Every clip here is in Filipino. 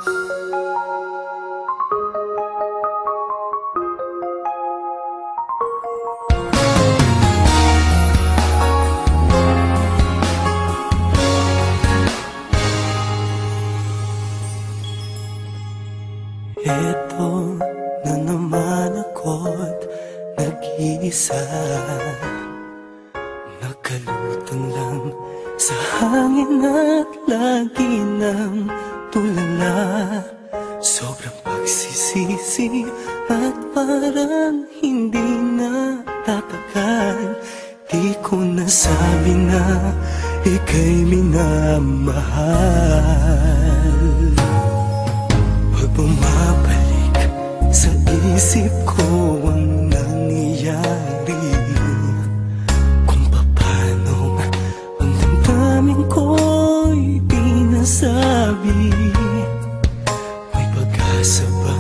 Eto na naman ako't nag-iisa, nakalutang lang sa hangin at lagi ng tulala. Sobrang pagsisisi at parang hindi na tatagal. Di ko nasabi na ika'y minamahal. Pag bumabalik sa isip ko ang nangyayari, kung paano ang damdamin ko'y di nasabi. May pag-asa ba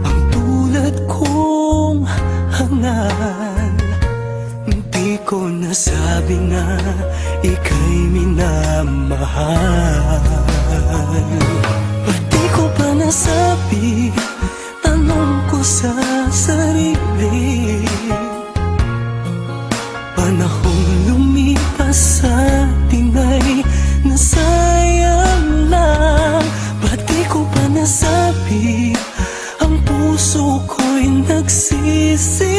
ang tulad kong hangal? Di ko nasabi na ika'y minamahal. Ba't di ko pa nasabi? Tanong ko sa sarili. Panahong lumipas sa atin ay nasayang lang. Ba't di ko pa nasabi? Ang puso ko'y nagsisisi.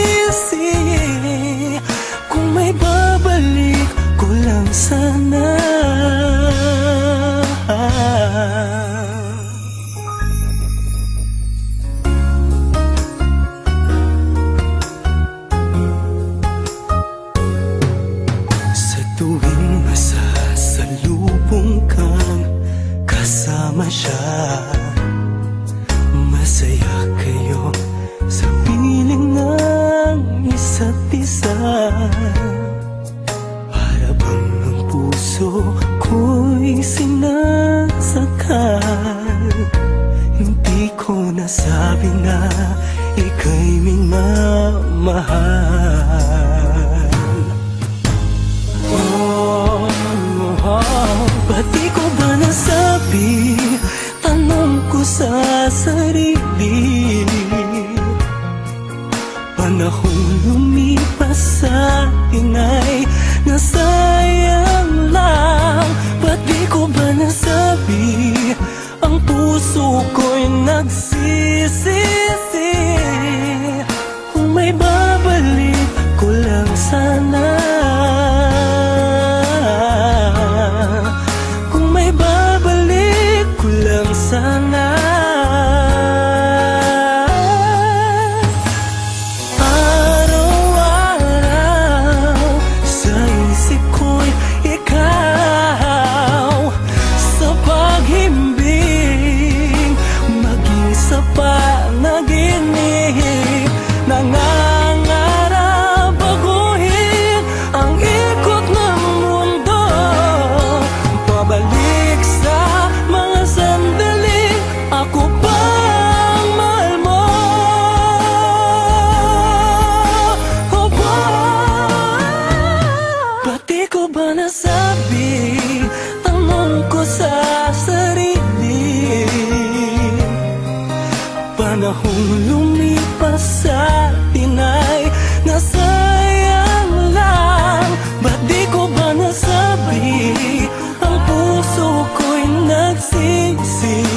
Kung may babalik ko lang sana. Sa tuwing masasalubong kang kasama siya, masaya kayo sa piling ng isa't isa. Para bang ang puso ko'y sinasakal. Hindi ko nasabi na ika'y minamahal. Ba't di ko ba nasabi? Tanong ko sa sarili. Panahong lumipas sa atin ay nasayang lang. Ba't di ko ba nasabi? Ang puso ko'y nagsisisi. Kung may babalik ko lang sana. Kung may babalik ko lang sana. Panaginip, nangangarap baguhin ang ikot ng mundo. Pabalik sa mga sandali, ako pang mahal mo. Oh, ba't di ko ba nasabi? Tanong ko sa sarili. Panahong lumipas sa atin ay nasayang lang. Ba't di ko ba nasabi? Ang puso ko'y nagsisi.